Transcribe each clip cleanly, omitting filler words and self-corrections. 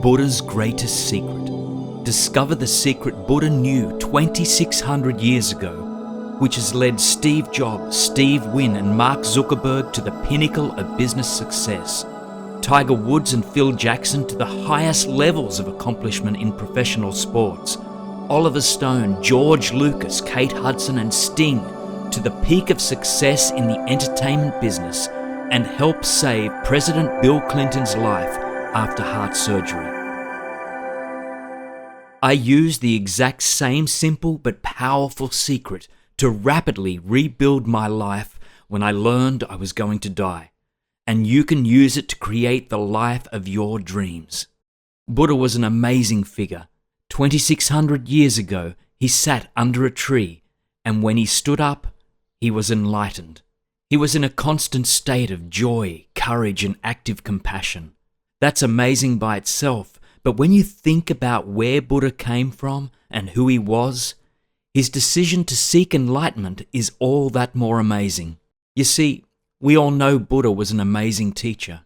Buddha's greatest secret. Discover the secret Buddha knew 2,600 years ago, which has led Steve Jobs, Steve Wynn and Mark Zuckerberg to the pinnacle of business success, Tiger Woods and Phil Jackson to the highest levels of accomplishment in professional sports, Oliver Stone, George Lucas, Kate Hudson and Sting to the peak of success in the entertainment business, and help save President Bill Clinton's life after heart surgery. I used the exact same simple but powerful secret to rapidly rebuild my life when I learned I was going to die, and you can use it to create the life of your dreams. Buddha was an amazing figure. 2,600 years ago, he sat under a tree, and when he stood up, he was enlightened. He was in a constant state of joy, courage, and active compassion. That's amazing by itself, but when you think about where Buddha came from and who he was, his decision to seek enlightenment is all that more amazing. You see, we all know Buddha was an amazing teacher.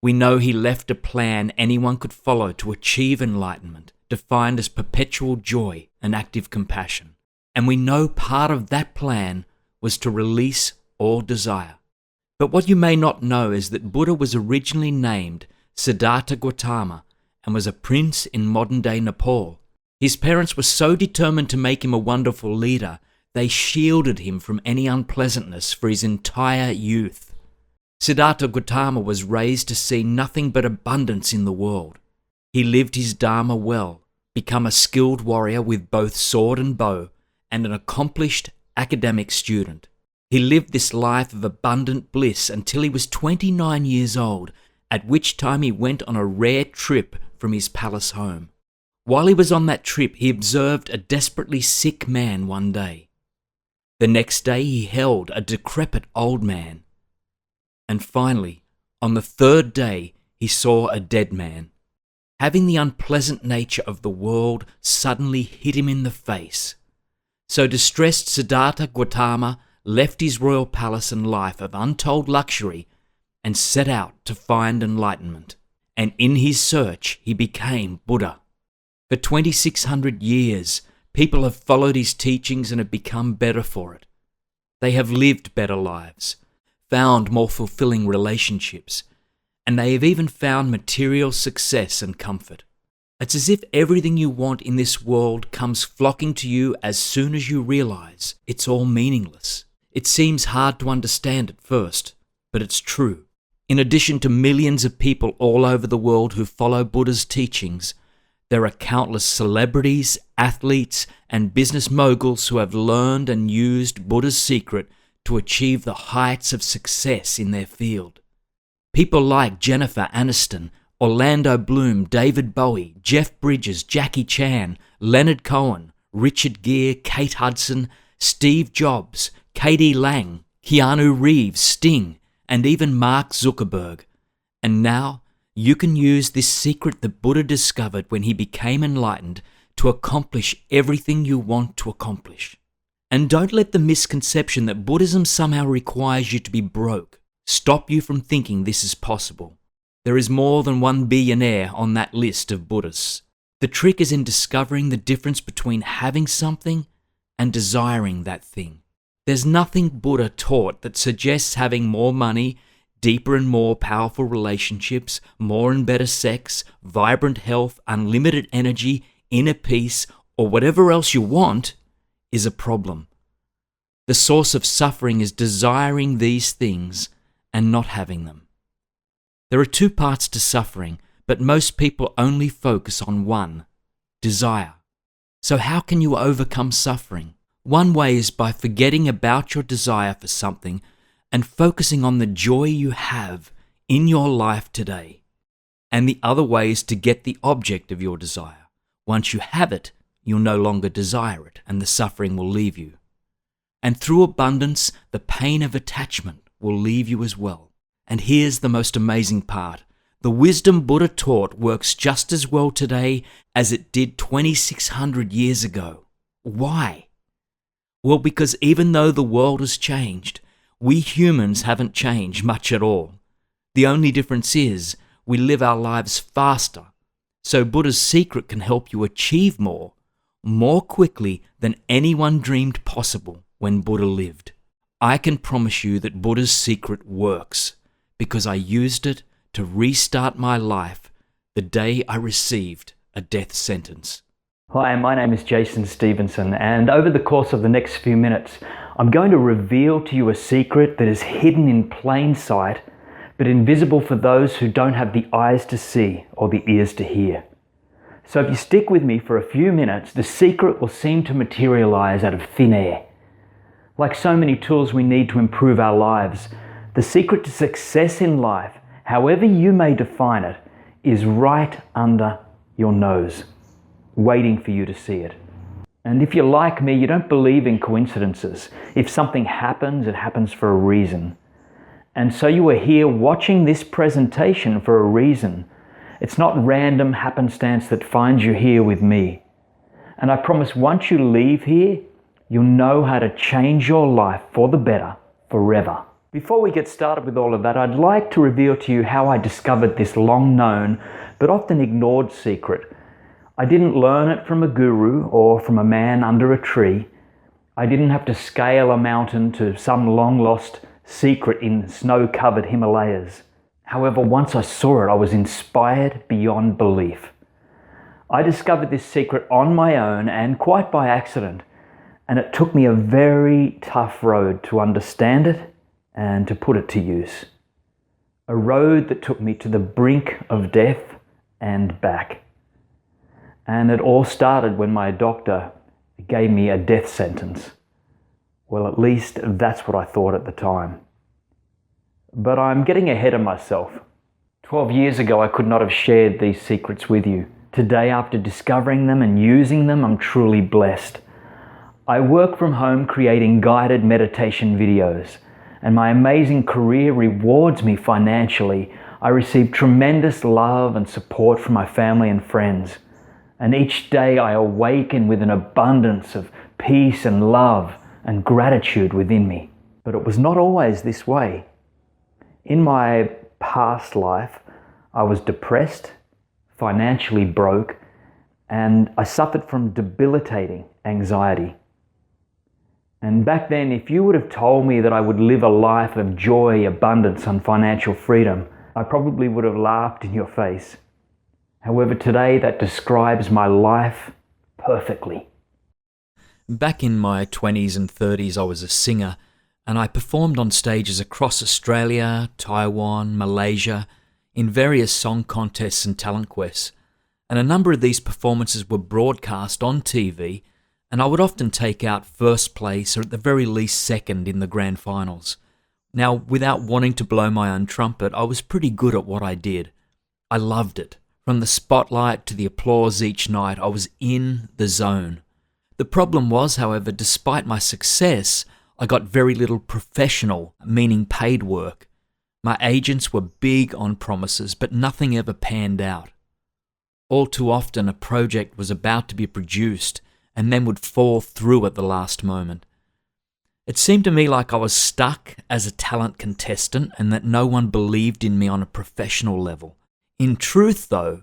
We know he left a plan anyone could follow to achieve enlightenment, defined as perpetual joy and active compassion. And we know part of that plan was to release all desire. But what you may not know is that Buddha was originally named Siddhartha Gautama and was a prince in modern-day Nepal. His parents were so determined to make him a wonderful leader, they shielded him from any unpleasantness for his entire youth. Siddhartha Gautama was raised to see nothing but abundance in the world. He lived his dharma well, become a skilled warrior with both sword and bow, and an accomplished academic student. He lived this life of abundant bliss until he was 29 years old, at which time he went on a rare trip from his palace home. While he was on that trip, he observed a desperately sick man one day. The next day he held a decrepit old man. And finally, on the third day, he saw a dead man. Having the unpleasant nature of the world suddenly hit him in the face. So distressed, Siddhartha Gautama left his royal palace and life of untold luxury and set out to find enlightenment. And in his search, he became Buddha. For 2,600 years, people have followed his teachings and have become better for it. They have lived better lives, found more fulfilling relationships, and they have even found material success and comfort. It's as if everything you want in this world comes flocking to you as soon as you realize it's all meaningless. It seems hard to understand at first, but it's true. In addition to millions of people all over the world who follow Buddha's teachings, there are countless celebrities, athletes, and business moguls who have learned and used Buddha's secret to achieve the heights of success in their field. People like Jennifer Aniston, Orlando Bloom, David Bowie, Jeff Bridges, Jackie Chan, Leonard Cohen, Richard Gere, Kate Hudson, Steve Jobs, K.D. Lang, Keanu Reeves, Sting, and even Mark Zuckerberg. And now, you can use this secret that Buddha discovered when he became enlightened to accomplish everything you want to accomplish. And don't let the misconception that Buddhism somehow requires you to be broke stop you from thinking this is possible. There is more than one billionaire on that list of Buddhists. The trick is in discovering the difference between having something and desiring that thing. There's nothing Buddha taught that suggests having more money, deeper and more powerful relationships, more and better sex, vibrant health, unlimited energy, inner peace, or whatever else you want is a problem. The source of suffering is desiring these things and not having them. There are two parts to suffering, but most people only focus on one: desire. So how can you overcome suffering? One way is by forgetting about your desire for something and focusing on the joy you have in your life today. And the other way is to get the object of your desire. Once you have it, you'll no longer desire it, and the suffering will leave you. And through abundance, the pain of attachment will leave you as well. And here's the most amazing part. The wisdom Buddha taught works just as well today as it did 2,600 years ago. Why? Well, because even though the world has changed, we humans haven't changed much at all. The only difference is we live our lives faster, So Buddha's secret can help you achieve more quickly than anyone dreamed possible when Buddha lived. I can promise you that Buddha's secret works because I used it to restart my life the day I received a death sentence. Hi, my name is Jason Stevenson, and over the course of the next few minutes, I'm going to reveal to you a secret that is hidden in plain sight, but invisible for those who don't have the eyes to see or the ears to hear. So if you stick with me for a few minutes, the secret will seem to materialize out of thin air. Like so many tools we need to improve our lives, the secret to success in life, however you may define it, is right under your nose, waiting for you to see it. And if you're like me, you don't believe in coincidences. If something happens, it happens for a reason. And so you are here watching this presentation for a reason. It's not random happenstance that finds you here with me. And I promise once you leave here, you'll know how to change your life for the better forever. Before we get started with all of that, I'd like to reveal to you how I discovered this long known but often ignored secret. I didn't learn it from a guru or from a man under a tree. I didn't have to scale a mountain to some long lost secret in snow-covered Himalayas. However, once I saw it, I was inspired beyond belief. I discovered this secret on my own and quite by accident, and it took me a very tough road to understand it and to put it to use. A road that took me to the brink of death and back. And it all started when my doctor gave me a death sentence. Well, at least that's what I thought at the time. But I'm getting ahead of myself. 12 years ago, I could not have shared these secrets with you. Today, after discovering them and using them, I'm truly blessed. I work from home creating guided meditation videos, and my amazing career rewards me financially. I receive tremendous love and support from my family and friends. And each day I awaken with an abundance of peace and love and gratitude within me. But it was not always this way. In my past life, I was depressed, financially broke, and I suffered from debilitating anxiety. And back then, if you would have told me that I would live a life of joy, abundance, and financial freedom, I probably would have laughed in your face. However, today that describes my life perfectly. Back in my 20s and 30s, I was a singer, and I performed on stages across Australia, Taiwan, Malaysia, in various song contests and talent quests. And a number of these performances were broadcast on TV, and I would often take out first place or at the very least second in the grand finals. Now, without wanting to blow my own trumpet, I was pretty good at what I did. I loved it. From the spotlight to the applause each night, I was in the zone. The problem was, however, despite my success, I got very little professional, meaning paid work. My agents were big on promises, but nothing ever panned out. All too often, a project was about to be produced and then would fall through at the last moment. It seemed to me like I was stuck as a talent contestant and that no one believed in me on a professional level. In truth, though,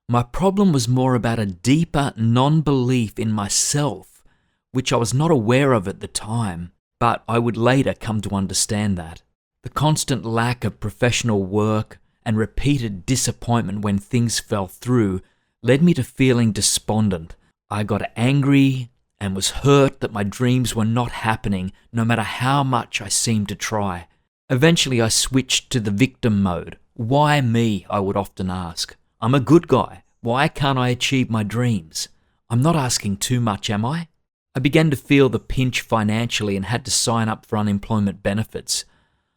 my problem was more about a deeper non-belief in myself, which I was not aware of at the time, but I would later come to understand that. The constant lack of professional work and repeated disappointment when things fell through led me to feeling despondent. I got angry and was hurt that my dreams were not happening, no matter how much I seemed to try. Eventually I switched to the victim mode. Why me, I would often ask. I'm a good guy. Why can't I achieve my dreams? I'm not asking too much, am I? I began to feel the pinch financially and had to sign up for unemployment benefits.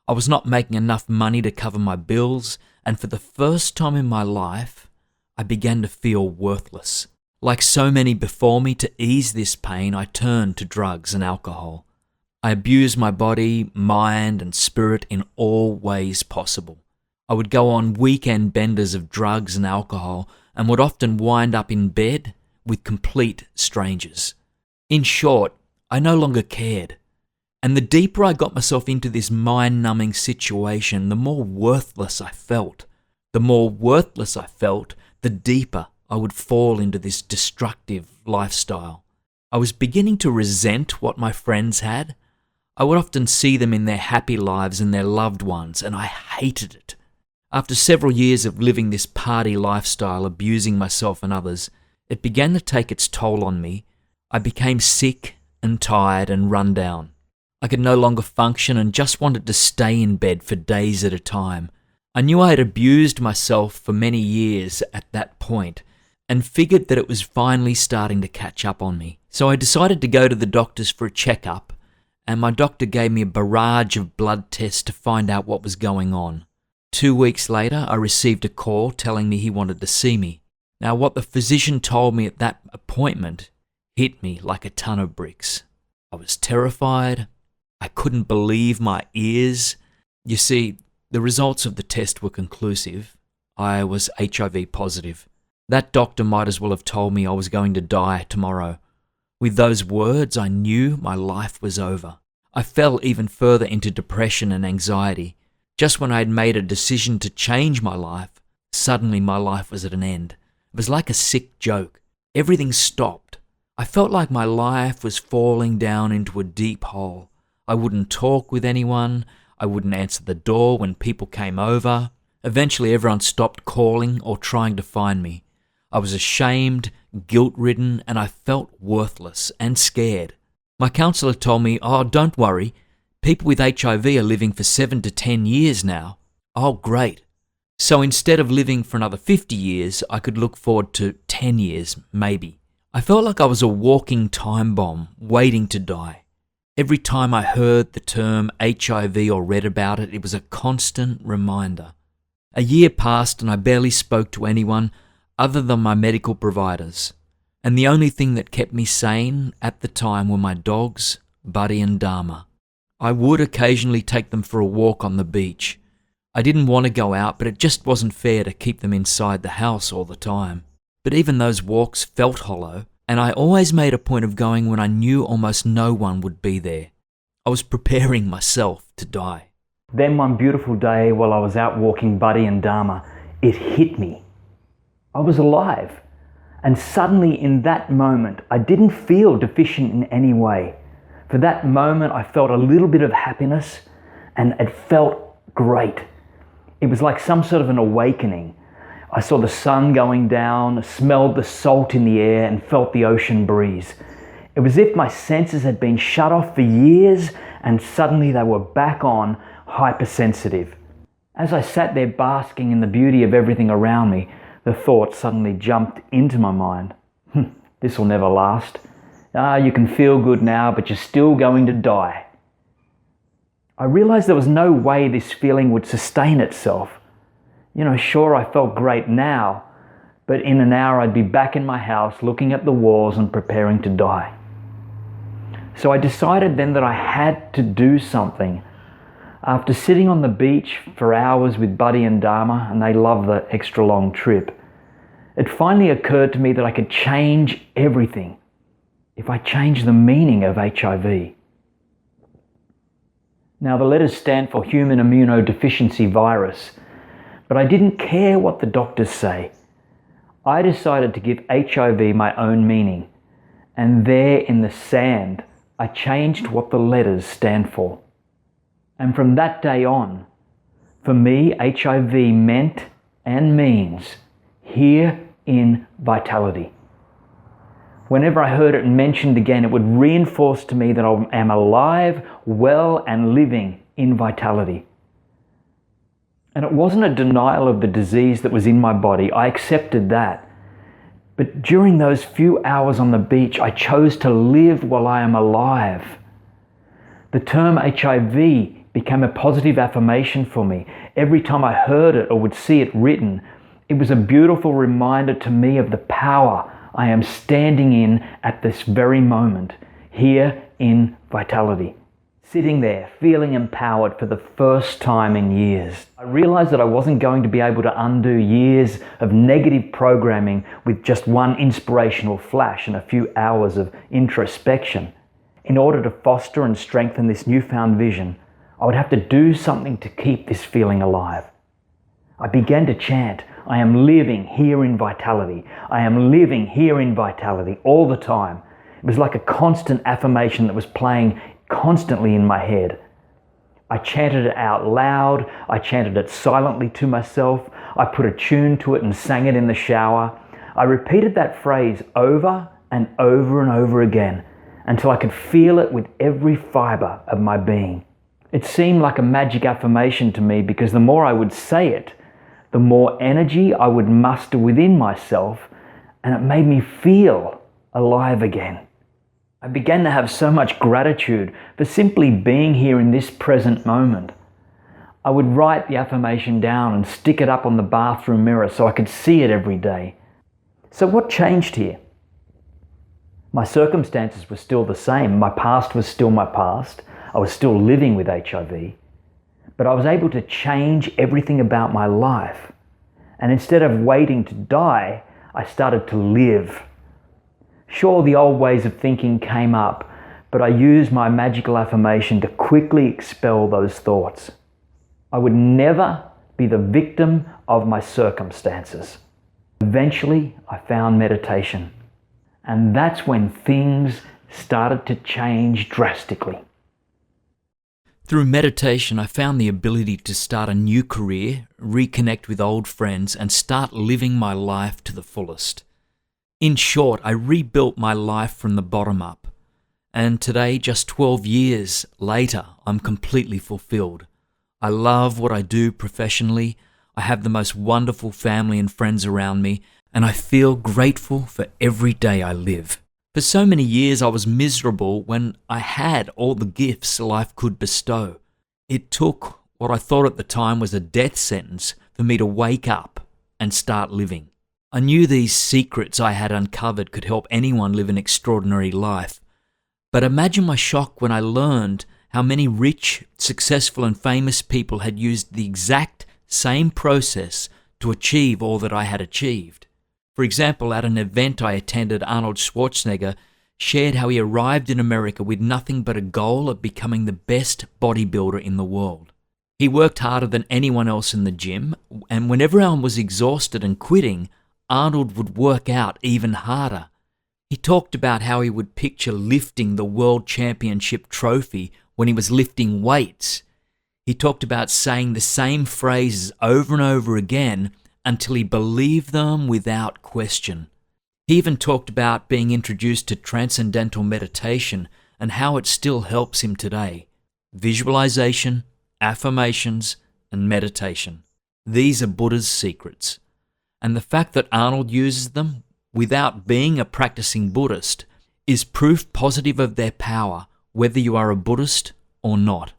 I was not making enough money to cover my bills, and for the first time in my life, I began to feel worthless. Like so many before me, to ease this pain, I turned to drugs and alcohol. I abused my body, mind, and spirit in all ways possible. I would go on weekend benders of drugs and alcohol and would often wind up in bed with complete strangers. In short, I no longer cared. And the deeper I got myself into this mind-numbing situation, the more worthless I felt. The more worthless I felt, the deeper I would fall into this destructive lifestyle. I was beginning to resent what my friends had. I would often see them in their happy lives and their loved ones, and I hated it. After several years of living this party lifestyle, abusing myself and others, it began to take its toll on me. I became sick and tired and run down. I could no longer function and just wanted to stay in bed for days at a time. I knew I had abused myself for many years at that point and figured that it was finally starting to catch up on me. So I decided to go to the doctors for a checkup, and my doctor gave me a barrage of blood tests to find out what was going on. 2 weeks later, I received a call telling me he wanted to see me. Now, what the physician told me at that appointment hit me like a ton of bricks. I was terrified. I couldn't believe my ears. You see, the results of the test were conclusive. I was HIV positive. That doctor might as well have told me I was going to die tomorrow. With those words, I knew my life was over. I fell even further into depression and anxiety. Just when I had made a decision to change my life, suddenly my life was at an end. It was like a sick joke. Everything stopped. I felt like my life was falling down into a deep hole. I wouldn't talk with anyone. I wouldn't answer the door when people came over. Eventually, everyone stopped calling or trying to find me. I was ashamed, guilt-ridden, and I felt worthless and scared. My counsellor told me, "Oh, don't worry. People with HIV are living for 7 to 10 years now." Oh, great. So instead of living for another 50 years, I could look forward to 10 years, maybe. I felt like I was a walking time bomb, waiting to die. Every time I heard the term HIV or read about it, it was a constant reminder. A year passed and I barely spoke to anyone other than my medical providers. And the only thing that kept me sane at the time were my dogs, Buddy and Dharma. I would occasionally take them for a walk on the beach. I didn't want to go out, but it just wasn't fair to keep them inside the house all the time. But even those walks felt hollow, and I always made a point of going when I knew almost no one would be there. I was preparing myself to die. Then one beautiful day while I was out walking Buddy and Dharma, it hit me. I was alive. And suddenly in that moment, I didn't feel deficient in any way. For that moment, I felt a little bit of happiness and it felt great. It was like some sort of an awakening. I saw the sun going down, smelled the salt in the air and felt the ocean breeze. It was as if my senses had been shut off for years and suddenly they were back on, hypersensitive. As I sat there basking in the beauty of everything around me, the thought suddenly jumped into my mind. This will never last. You can feel good now, but you're still going to die. I realized there was no way this feeling would sustain itself. Sure, I felt great now, but in an hour I'd be back in my house looking at the walls and preparing to die. So I decided then that I had to do something. After sitting on the beach for hours with Buddy and Dharma, and they love the extra long trip, it finally occurred to me that I could change everything if I changed the meaning of HIV. Now, the letters stand for human immunodeficiency virus, but I didn't care what the doctors say. I decided to give HIV my own meaning, and there in the sand, I changed what the letters stand for. And from that day on, for me, HIV meant and means here in vitality. Whenever I heard it mentioned again, it would reinforce to me that I am alive, well, and living in vitality. And it wasn't a denial of the disease that was in my body. I accepted that. But during those few hours on the beach, I chose to live while I am alive. The term HIV became a positive affirmation for me. Every time I heard it or would see it written, it was a beautiful reminder to me of the power I am standing in at this very moment, here in vitality. Sitting there, feeling empowered for the first time in years. I realized that I wasn't going to be able to undo years of negative programming with just one inspirational flash and a few hours of introspection. In order to foster and strengthen this newfound vision, I would have to do something to keep this feeling alive. I began to chant, I am living here in vitality. I am living here in vitality all the time. It was like a constant affirmation that was playing constantly in my head. I chanted it out loud. I chanted it silently to myself. I put a tune to it and sang it in the shower. I repeated that phrase over and over and over again until I could feel it with every fiber of my being. It seemed like a magic affirmation to me because the more I would say it, the more energy I would muster within myself, and it made me feel alive again. I began to have so much gratitude for simply being here in this present moment. I would write the affirmation down and stick it up on the bathroom mirror so I could see it every day. So what changed here? My circumstances were still the same. My past was still my past. I was still living with HIV. But I was able to change everything about my life. And instead of waiting to die, I started to live. Sure, the old ways of thinking came up, but I used my magical affirmation to quickly expel those thoughts. I would never be the victim of my circumstances. Eventually, I found meditation. And that's when things started to change drastically. Through meditation, I found the ability to start a new career, reconnect with old friends, and start living my life to the fullest. In short, I rebuilt my life from the bottom up. And today, just 12 years later, I'm completely fulfilled. I love what I do professionally. I have the most wonderful family and friends around me, and I feel grateful for every day I live. For so many years, I was miserable when I had all the gifts life could bestow. It took what I thought at the time was a death sentence for me to wake up and start living. I knew these secrets I had uncovered could help anyone live an extraordinary life. But imagine my shock when I learned how many rich, successful and famous people had used the exact same process to achieve all that I had achieved. For example, at an event I attended, Arnold Schwarzenegger shared how he arrived in America with nothing but a goal of becoming the best bodybuilder in the world. He worked harder than anyone else in the gym, and when everyone was exhausted and quitting, Arnold would work out even harder. He talked about how he would picture lifting the world championship trophy when he was lifting weights. He talked about saying the same phrases over and over again until he believed them without question. He even talked about being introduced to transcendental meditation and how it still helps him today. Visualization, affirmations, and meditation. These are Buddha's secrets. And the fact that Arnold uses them without being a practicing Buddhist is proof positive of their power, whether you are a Buddhist or not.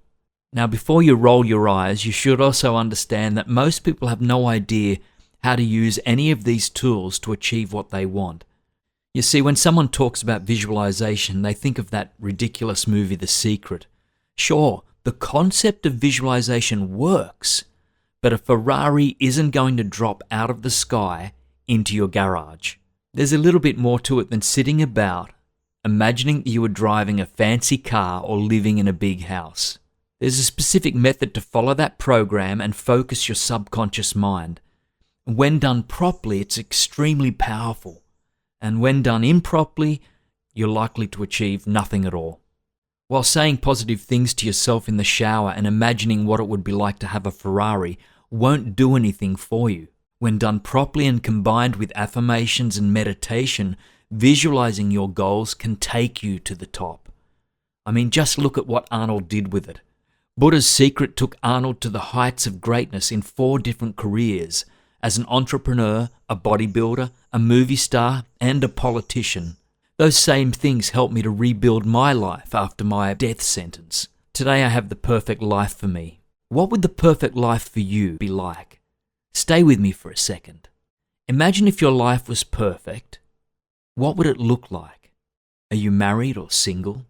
Now, before you roll your eyes, you should also understand that most people have no idea how to use any of these tools to achieve what they want. You see, when someone talks about visualization, they think of that ridiculous movie, The Secret. Sure, the concept of visualization works, but a Ferrari isn't going to drop out of the sky into your garage. There's a little bit more to it than sitting about, imagining that you are driving a fancy car or living in a big house. There's a specific method to follow that program and focus your subconscious mind. When done properly, it's extremely powerful. And when done improperly, you're likely to achieve nothing at all. While saying positive things to yourself in the shower and imagining what it would be like to have a Ferrari won't do anything for you. When done properly and combined with affirmations and meditation, visualizing your goals can take you to the top. I mean, just look at what Arnold did with it. Buddha's secret took Arnold to the heights of greatness in 4 different careers: as an entrepreneur, a bodybuilder, a movie star, and a politician. Those same things helped me to rebuild my life after my death sentence. Today I have the perfect life for me. What would the perfect life for you be like? Stay with me for a second. Imagine if your life was perfect. What would it look like? Are you married or single?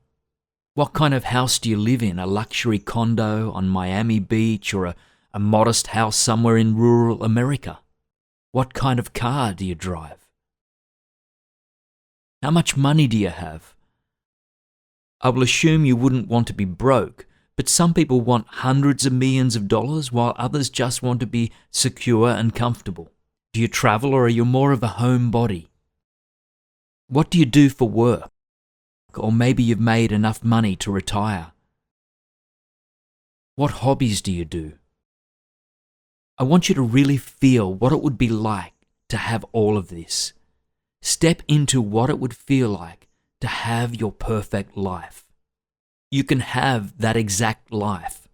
What kind of house do you live in? A luxury condo on Miami Beach or a modest house somewhere in rural America? What kind of car do you drive? How much money do you have? I will assume you wouldn't want to be broke, but some people want hundreds of millions of dollars while others just want to be secure and comfortable. Do you travel, or are you more of a homebody? What do you do for work? Or maybe you've made enough money to retire. What hobbies do you do? I want you to really feel what it would be like to have all of this. Step into what it would feel like to have your perfect life. You can have that exact life.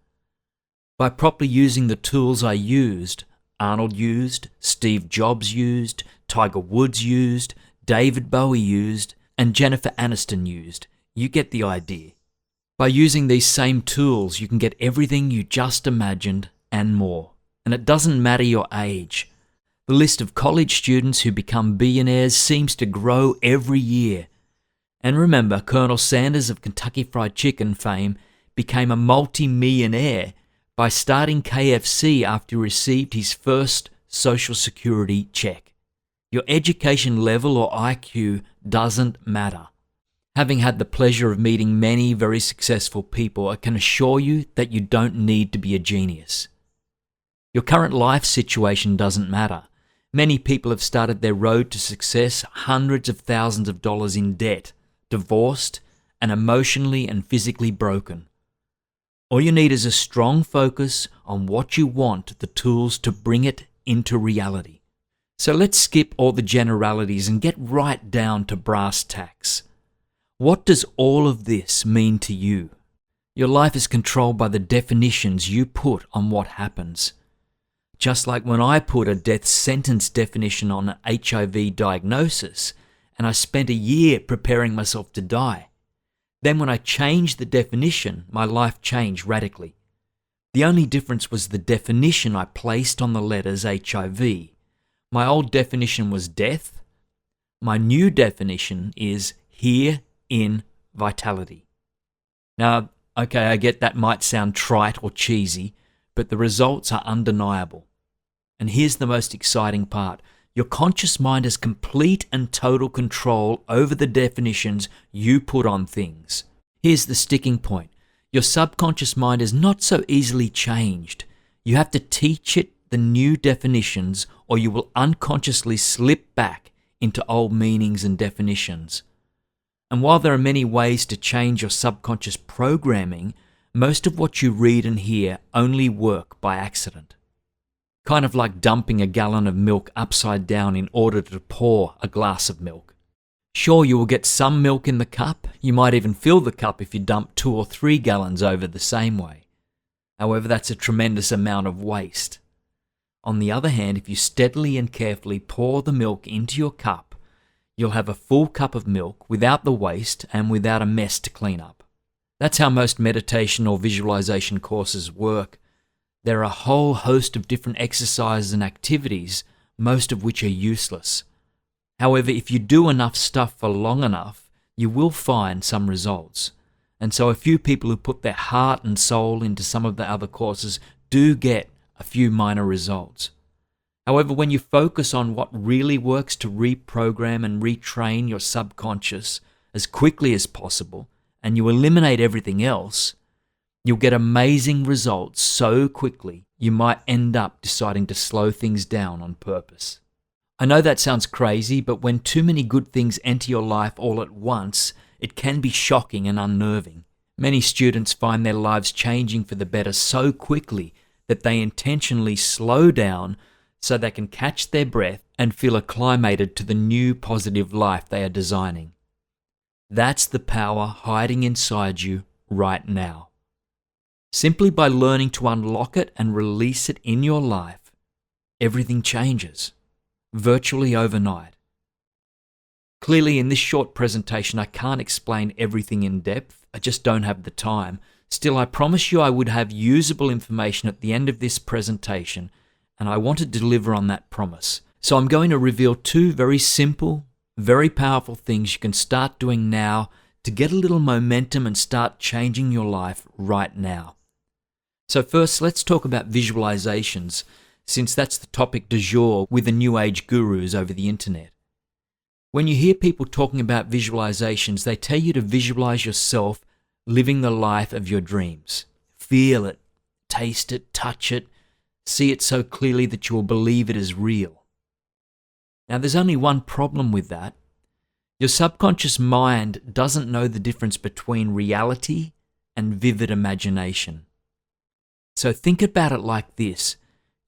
By properly using the tools I used, Arnold used, Steve Jobs used, Tiger Woods used, David Bowie used, and Jennifer Aniston used, you get the idea. By using these same tools, you can get everything you just imagined and more. And it doesn't matter your age. The list of college students who become billionaires seems to grow every year. And remember, Colonel Sanders of Kentucky Fried Chicken fame became a multi-millionaire by starting KFC after he received his first Social Security check. Your education level or IQ doesn't matter. Having had the pleasure of meeting many very successful people, I can assure you that you don't need to be a genius. Your current life situation doesn't matter. Many people have started their road to success hundreds of thousands of dollars in debt, divorced, and emotionally and physically broken. All you need is a strong focus on what you want, the tools to bring it into reality. So let's skip all the generalities and get right down to brass tacks. What does all of this mean to you? Your life is controlled by the definitions you put on what happens. Just like when I put a death sentence definition on an HIV diagnosis, and I spent a year preparing myself to die. Then when I changed the definition, my life changed radically. The only difference was the definition I placed on the letters HIV. My old definition was death. My new definition is here in vitality. Now, okay, I get that might sound trite or cheesy, but the results are undeniable. And here's the most exciting part. Your conscious mind has complete and total control over the definitions you put on things. Here's the sticking point. Your subconscious mind is not so easily changed. You have to teach it the new definitions, or you will unconsciously slip back into old meanings and definitions. And while there are many ways to change your subconscious programming, most of what you read and hear only work by accident. Kind of like dumping a gallon of milk upside down in order to pour a glass of milk. Sure, you will get some milk in the cup. You might even fill the cup if you dump 2 or 3 gallons over the same way. However, that's a tremendous amount of waste. On the other hand, if you steadily and carefully pour the milk into your cup, you'll have a full cup of milk without the waste and without a mess to clean up. That's how most meditation or visualization courses work. There are a whole host of different exercises and activities, most of which are useless. However, if you do enough stuff for long enough, you will find some results. And so a few people who put their heart and soul into some of the other courses do get a few minor results. However, when you focus on what really works to reprogram and retrain your subconscious as quickly as possible, and you eliminate everything else, you'll get amazing results so quickly you might end up deciding to slow things down on purpose. I know that sounds crazy, but when too many good things enter your life all at once, it can be shocking and unnerving. Many students find their lives changing for the better so quickly that they intentionally slow down so they can catch their breath and feel acclimated to the new positive life they are designing. That's the power hiding inside you right now. Simply by learning to unlock it and release it in your life, everything changes, virtually overnight. Clearly, in this short presentation, I can't explain everything in depth. I just don't have the time. Still, I promise you I would have usable information at the end of this presentation, and I want to deliver on that promise. So I'm going to reveal 2 very simple, very powerful things you can start doing now to get a little momentum and start changing your life right now. So first, let's talk about visualizations, since that's the topic du jour with the New Age gurus over the internet. When you hear people talking about visualizations, they tell you to visualize yourself living the life of your dreams. Feel it, taste it, touch it, see it so clearly that you will believe it is real. Now, there's only one problem with that. Your subconscious mind doesn't know the difference between reality and vivid imagination. So think about it like this.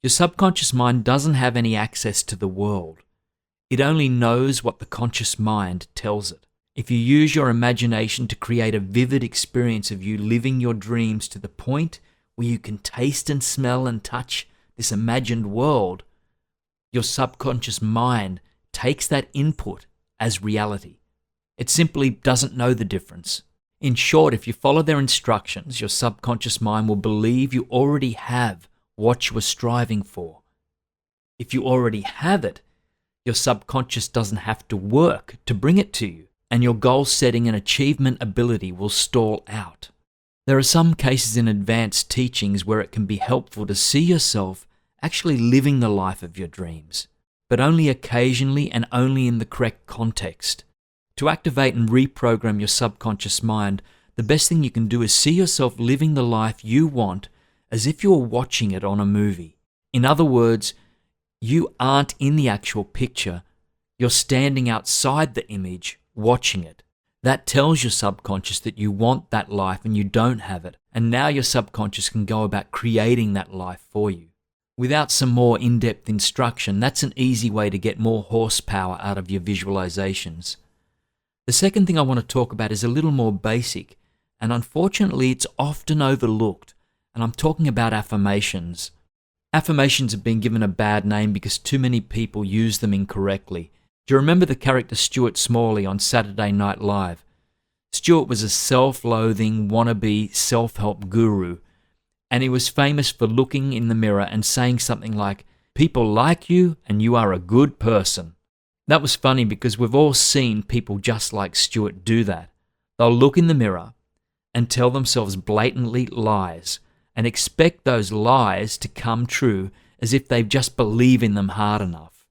Your subconscious mind doesn't have any access to the world. It only knows what the conscious mind tells it. If you use your imagination to create a vivid experience of you living your dreams to the point where you can taste and smell and touch this imagined world, your subconscious mind takes that input as reality. It simply doesn't know the difference. In short, if you follow their instructions, your subconscious mind will believe you already have what you are striving for. If you already have it, your subconscious doesn't have to work to bring it to you, and your goal setting and achievement ability will stall out. There are some cases in advanced teachings where it can be helpful to see yourself actually living the life of your dreams, but only occasionally and only in the correct context. To activate and reprogram your subconscious mind, the best thing you can do is see yourself living the life you want as if you were watching it on a movie. In other words, you aren't in the actual picture, you're standing outside the image, watching it. That tells your subconscious that you want that life and you don't have it, and now your subconscious can go about creating that life for you. Without some more in-depth instruction, that's an easy way to get more horsepower out of your visualizations. The second thing I want to talk about is a little more basic, and unfortunately it's often overlooked, and I'm talking about affirmations. Affirmations have been given a bad name because too many people use them incorrectly. Do you remember the character Stuart Smalley on Saturday Night Live? Stuart was a self-loathing, wannabe self-help guru, and he was famous for looking in the mirror and saying something like, "People like you and you are a good person." That was funny because we've all seen people just like Stuart do that. They'll look in the mirror and tell themselves blatantly lies and expect those lies to come true as if they just believe in them hard enough.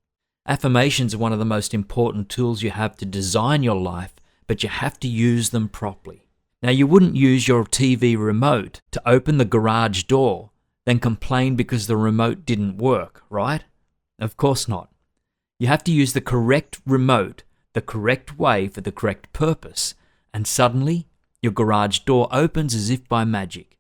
Affirmations are one of the most important tools you have to design your life, but you have to use them properly. Now, you wouldn't use your TV remote to open the garage door, then complain because the remote didn't work, right? Of course not. You have to use the correct remote, the correct way for the correct purpose, and suddenly your garage door opens as if by magic.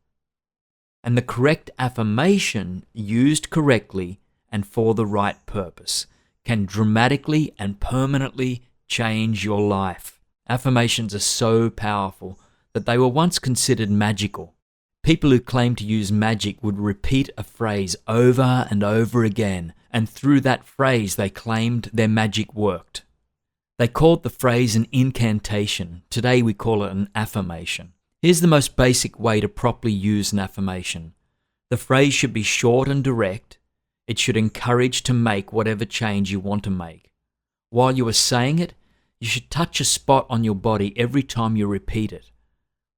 And the correct affirmation, used correctly and for the right purpose, can dramatically and permanently change your life. Affirmations are so powerful that they were once considered magical. People who claim to use magic would repeat a phrase over and over again, and through that phrase they claimed their magic worked. They called the phrase an incantation. Today we call it an affirmation. Here's the most basic way to properly use an affirmation. The phrase should be short and direct. It should encourage to make whatever change you want to make. While you are saying it, you should touch a spot on your body every time you repeat it.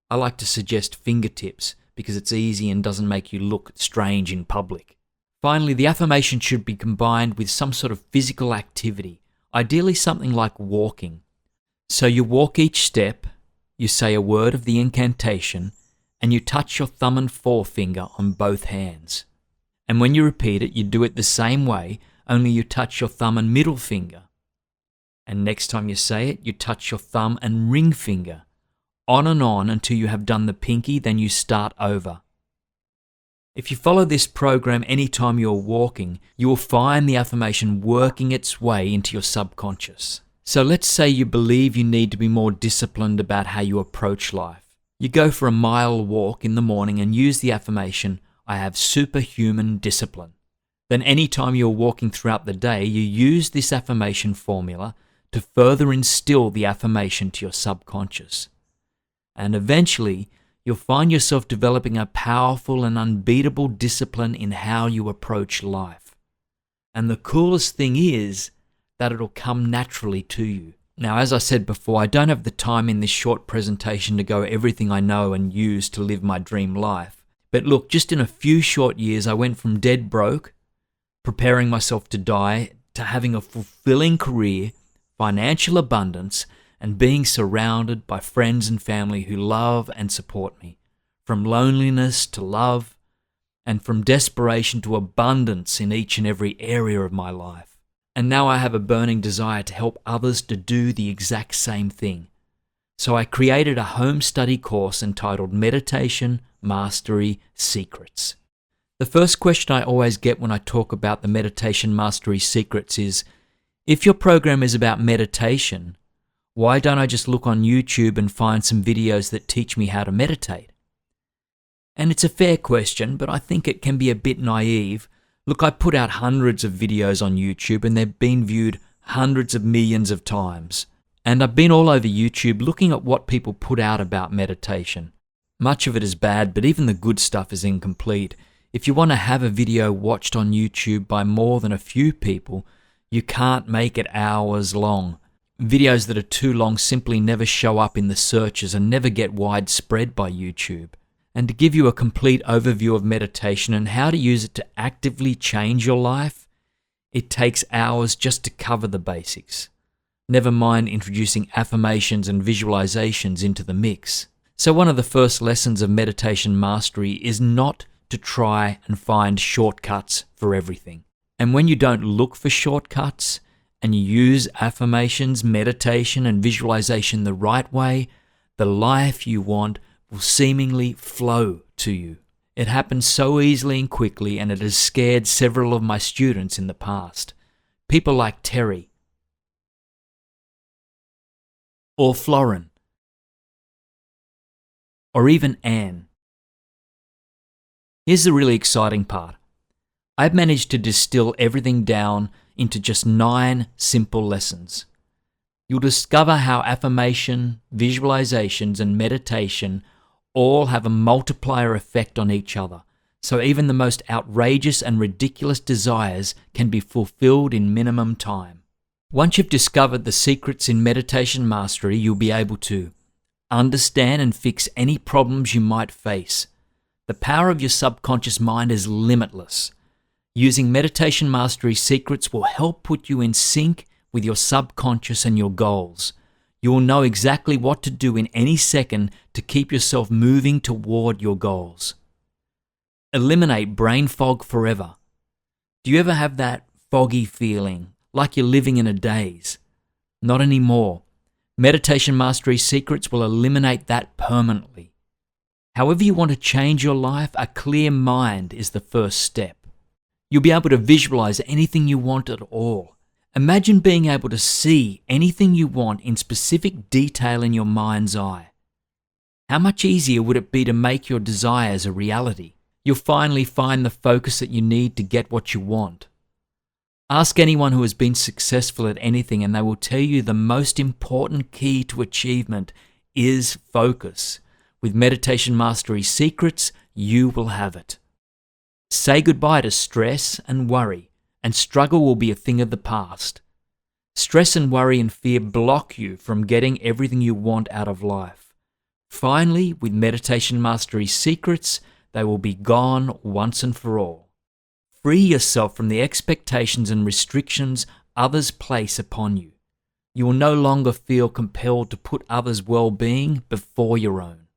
I like to suggest fingertips because it's easy and doesn't make you look strange in public. Finally, the affirmation should be combined with some sort of physical activity, ideally something like walking. So you walk each step, you say a word of the incantation, and you touch your thumb and forefinger on both hands. And when you repeat it, you do it the same way, only you touch your thumb and middle finger. And next time you say it, you touch your thumb and ring finger. On and on until you have done the pinky, then you start over. If you follow this program anytime you're walking, you will find the affirmation working its way into your subconscious. So let's say you believe you need to be more disciplined about how you approach life. You go for a mile walk in the morning and use the affirmation, "I have superhuman discipline." Then anytime you're walking throughout the day, you use this affirmation formula to further instill the affirmation to your subconscious. And eventually, you'll find yourself developing a powerful and unbeatable discipline in how you approach life. And the coolest thing is that it'll come naturally to you. Now, as I said before, I don't have the time in this short presentation to go everything I know and use to live my dream life. But look, just in a few short years, I went from dead broke, preparing myself to die, to having a fulfilling career, financial abundance, and being surrounded by friends and family who love and support me. From loneliness to love, and from desperation to abundance in each and every area of my life. And now I have a burning desire to help others to do the exact same thing. So I created a home study course entitled Meditation Mastery Secrets. The first question I always get when I talk about the Meditation Mastery Secrets is, if your program is about meditation, why don't I just look on YouTube and find some videos that teach me how to meditate? And it's a fair question, but I think it can be a bit naive. Look, I put out hundreds of videos on YouTube and they've been viewed hundreds of millions of times. And I've been all over YouTube looking at what people put out about meditation. Much of it is bad, but even the good stuff is incomplete. If you want to have a video watched on YouTube by more than a few people, you can't make it hours long. Videos that are too long simply never show up in the searches and never get widespread by YouTube. And to give you a complete overview of meditation and how to use it to actively change your life, it takes hours just to cover the basics. Never mind introducing affirmations and visualizations into the mix. So one of the first lessons of meditation mastery is not to try and find shortcuts for everything. And when you don't look for shortcuts and you use affirmations, meditation, and visualization the right way, the life you want will seemingly flow to you. It happens so easily and quickly, and it has scared several of my students in the past. People like Terry or Florin or even Anne. Here's the really exciting part. I've managed to distill everything down into just 9 simple lessons. You'll discover how affirmation, visualizations, and meditation all have a multiplier effect on each other, so even the most outrageous and ridiculous desires can be fulfilled in minimum time. Once you've discovered the secrets in meditation mastery, you'll be able to understand and fix any problems you might face. The power of your subconscious mind is limitless. Using meditation mastery secrets will help put you in sync with your subconscious and your goals. You will know exactly what to do in any second to keep yourself moving toward your goals. Eliminate brain fog forever. Do you ever have that foggy feeling, like you're living in a daze? Not anymore. Meditation Mastery Secrets will eliminate that permanently. However you want to change your life, a clear mind is the first step. You'll be able to visualize anything you want at all. Imagine being able to see anything you want in specific detail in your mind's eye. How much easier would it be to make your desires a reality? You'll finally find the focus that you need to get what you want. Ask anyone who has been successful at anything and they will tell you the most important key to achievement is focus. With Meditation Mastery Secrets, you will have it. Say goodbye to stress and worry, and struggle will be a thing of the past. Stress and worry and fear block you from getting everything you want out of life. Finally, with Meditation Mastery Secrets, they will be gone once and for all. Free yourself from the expectations and restrictions others place upon you. You will no longer feel compelled to put others' well-being before your own.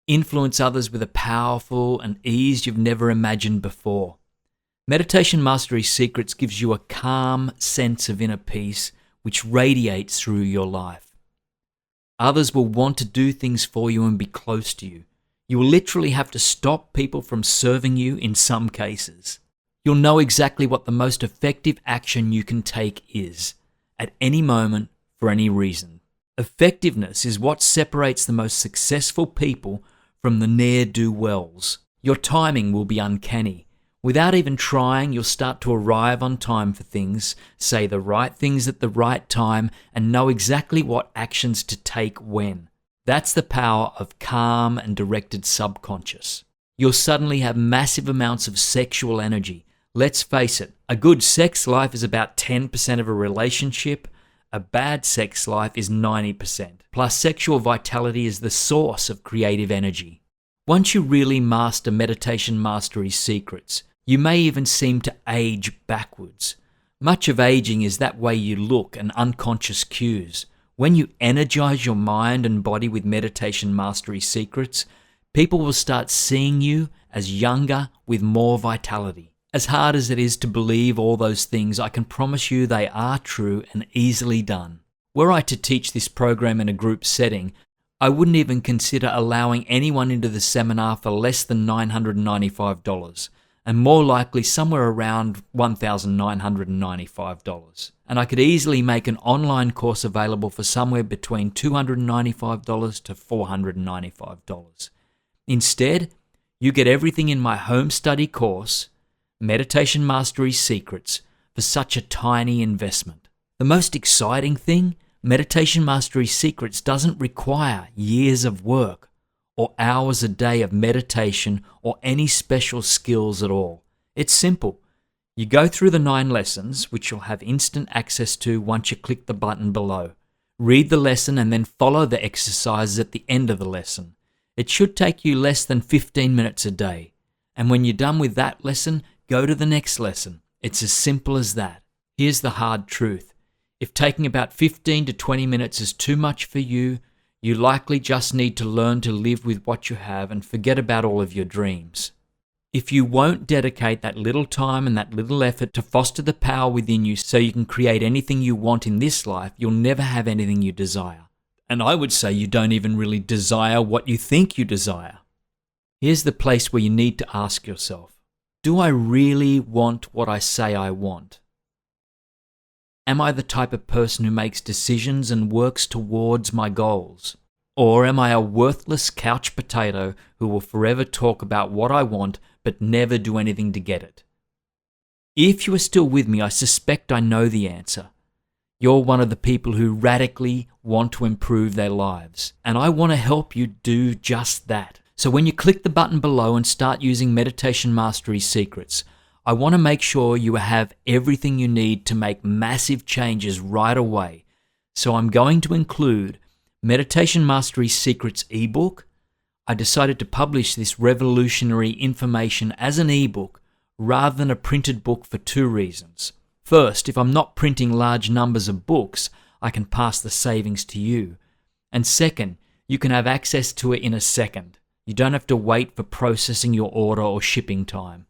Influence others with a powerful and ease you've never imagined before. Meditation Mastery Secrets gives you a calm sense of inner peace which radiates through your life. Others will want to do things for you and be close to you. You will literally have to stop people from serving you in some cases. You'll know exactly what the most effective action you can take is, at any moment, for any reason. Effectiveness is what separates the most successful people from the ne'er-do-wells. Your timing will be uncanny. Without even trying, you'll start to arrive on time for things, say the right things at the right time, and know exactly what actions to take when. That's the power of calm and directed subconscious. You'll suddenly have massive amounts of sexual energy. Let's face it, a good sex life is about 10% of a relationship. A bad sex life is 90%. Plus, sexual vitality is the source of creative energy. Once you really master Meditation Mastery Secrets, you may even seem to age backwards. Much of aging is that way you look and unconscious cues. When you energize your mind and body with Meditation Mastery Secrets, people will start seeing you as younger with more vitality. As hard as it is to believe all those things, I can promise you they are true and easily done. Were I to teach this program in a group setting, I wouldn't even consider allowing anyone into the seminar for less than $995, and more likely somewhere around $1,995. And I could easily make an online course available for somewhere between $295 to $495. Instead, you get everything in my home study course, Meditation Mastery Secrets, for such a tiny investment. The most exciting thing, Meditation Mastery Secrets doesn't require years of work or hours a day of meditation or any special skills at all. It's simple. You go through the 9 lessons, which you'll have instant access to once you click the button below. Read the lesson and then follow the exercises at the end of the lesson. It should take you less than 15 minutes a day. And when you're done with that lesson, go to the next lesson. It's as simple as that. Here's the hard truth. If taking about 15 to 20 minutes is too much for you, you likely just need to learn to live with what you have and forget about all of your dreams. If you won't dedicate that little time and that little effort to foster the power within you so you can create anything you want in this life, you'll never have anything you desire. And I would say you don't even really desire what you think you desire. Here's the place where you need to ask yourself, do I really want what I say I want? Am I the type of person who makes decisions and works towards my goals? Or am I a worthless couch potato who will forever talk about what I want but never do anything to get it? If you are still with me, I suspect I know the answer. You're one of the people who radically want to improve their lives, and I want to help you do just that. So when you click the button below and start using Meditation Mastery Secrets, I want to make sure you have everything you need to make massive changes right away. So I'm going to include Meditation Mastery Secrets ebook. I decided to publish this revolutionary information as an ebook rather than a printed book for 2 reasons. First, if I'm not printing large numbers of books, I can pass the savings to you. And second, you can have access to it in a second. You don't have to wait for processing your order or shipping time.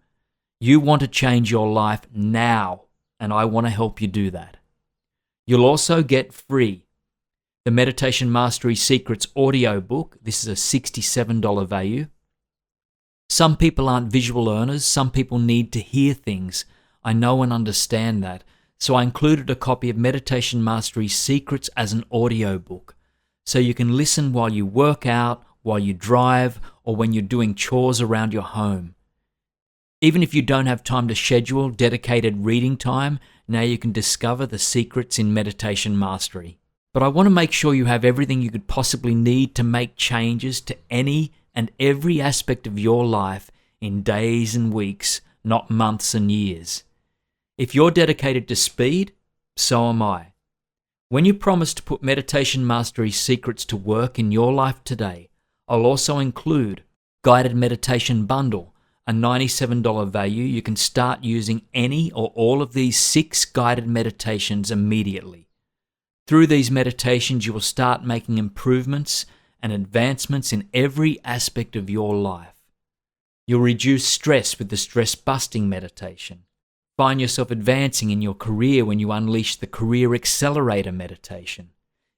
You want to change your life now, and I want to help you do that. You'll also get free the Meditation Mastery Secrets audio book. This is a $67 value. Some people aren't visual learners. Some people need to hear things. I know and understand that. So I included a copy of Meditation Mastery Secrets as an audio book, so you can listen while you work out, while you drive, or when you're doing chores around your home. Even if you don't have time to schedule dedicated reading time, now you can discover the secrets in Meditation Mastery. But I want to make sure you have everything you could possibly need to make changes to any and every aspect of your life in days and weeks, not months and years. If you're dedicated to speed, so am I. When you promise to put Meditation Mastery Secrets to work in your life today, I'll also include Guided Meditation Bundle, a $97 value. You can start using any or all of these 6 guided meditations immediately. Through these meditations, you will start making improvements and advancements in every aspect of your life. You'll reduce stress with the stress-busting meditation. Find yourself advancing in your career when you unleash the Career Accelerator meditation.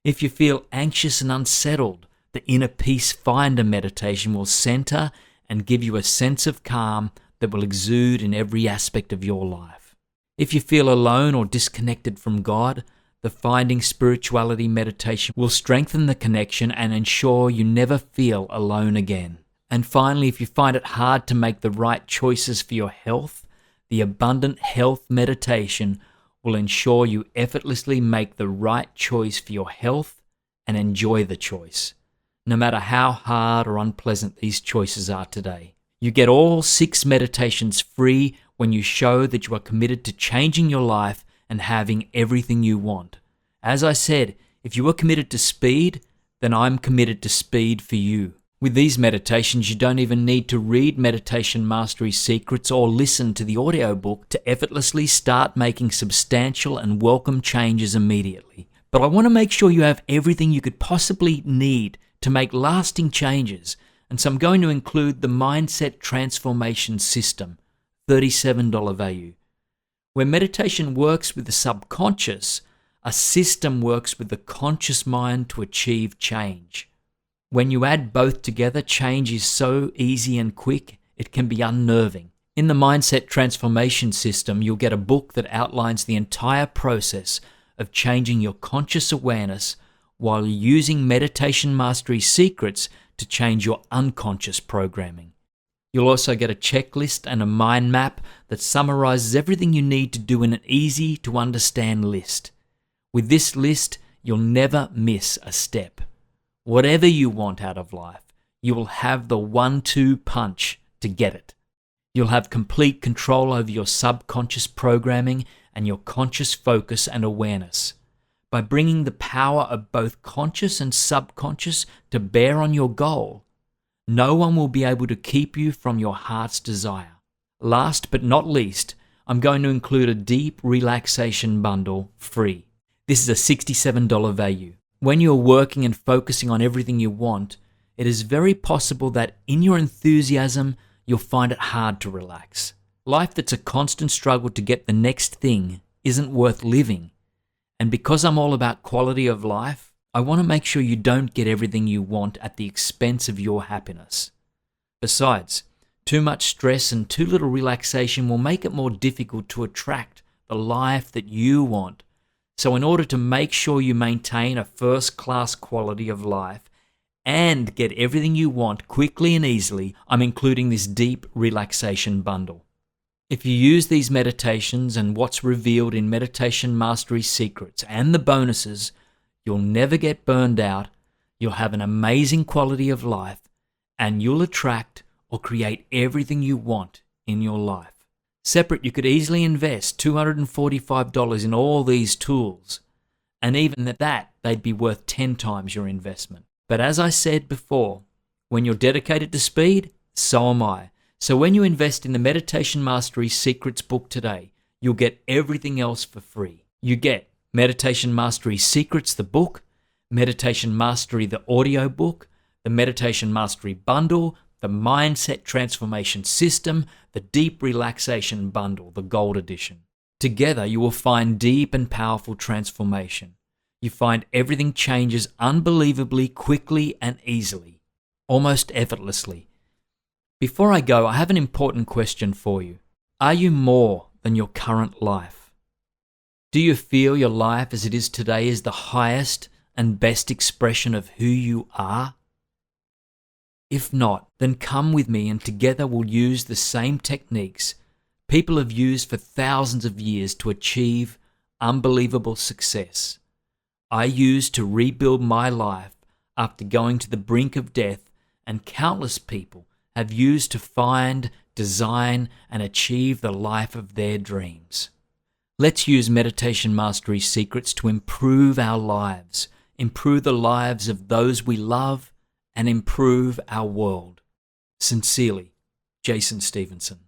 If you feel anxious and unsettled, the Inner Peace Finder meditation will center and give you a sense of calm that will exude in every aspect of your life. If you feel alone or disconnected from God, the Finding Spirituality meditation will strengthen the connection and ensure you never feel alone again. And finally, if you find it hard to make the right choices for your health, the Abundant Health meditation will ensure you effortlessly make the right choice for your health and enjoy the choice, no matter how hard or unpleasant these choices are today. You get all 6 meditations free when you show that you are committed to changing your life and having everything you want. As I said, if you are committed to speed, then I'm committed to speed for you. With these meditations, you don't even need to read Meditation Mastery Secrets or listen to the audiobook to effortlessly start making substantial and welcome changes immediately. But I want to make sure you have everything you could possibly need to make lasting changes, and so I'm going to include the Mindset Transformation System, $37 value. Where meditation works with the subconscious, a system works with the conscious mind to achieve change. When you add both together, change is so easy and quick, it can be unnerving. In the Mindset Transformation System, you'll get a book that outlines the entire process of changing your conscious awareness while using Meditation Mastery secrets to change your unconscious programming. You'll also get a checklist and a mind map that summarizes everything you need to do in an easy to understand list. With this list, you'll never miss a step. Whatever you want out of life, you will have the 1-2 punch to get it. You'll have complete control over your subconscious programming and your conscious focus and awareness. By bringing the power of both conscious and subconscious to bear on your goal, no one will be able to keep you from your heart's desire. Last but not least, I'm going to include a deep relaxation bundle free. This is a $67 value. When you're working and focusing on everything you want, it is very possible that in your enthusiasm, you'll find it hard to relax. Life that's a constant struggle to get the next thing isn't worth living. And because I'm all about quality of life, I want to make sure you don't get everything you want at the expense of your happiness. Besides, too much stress and too little relaxation will make it more difficult to attract the life that you want. So in order to make sure you maintain a first-class quality of life and get everything you want quickly and easily, I'm including this deep relaxation bundle. If you use these meditations and what's revealed in Meditation Mastery Secrets and the bonuses, you'll never get burned out, you'll have an amazing quality of life, and you'll attract or create everything you want in your life. Separate, you could easily invest $245 in all these tools, and even at that, they'd be worth 10 times your investment. But as I said before, when you're dedicated to speed, so am I. So when you invest in the Meditation Mastery Secrets book today, you'll get everything else for free. You get Meditation Mastery Secrets, the book, Meditation Mastery, the audio book, the Meditation Mastery bundle, the Mindset Transformation System, the Deep Relaxation Bundle, the Gold Edition. Together, you will find deep and powerful transformation. You find everything changes unbelievably quickly and easily, almost effortlessly. Before I go, I have an important question for you. Are you more than your current life? Do you feel your life as it is today is the highest and best expression of who you are? If not, then come with me and together we'll use the same techniques people have used for thousands of years to achieve unbelievable success. I used to rebuild my life after going to the brink of death, and countless people have used to find, design, and achieve the life of their dreams. Let's use Meditation Mastery Secrets to improve our lives, improve the lives of those we love, and improve our world. Sincerely, Jason Stevenson.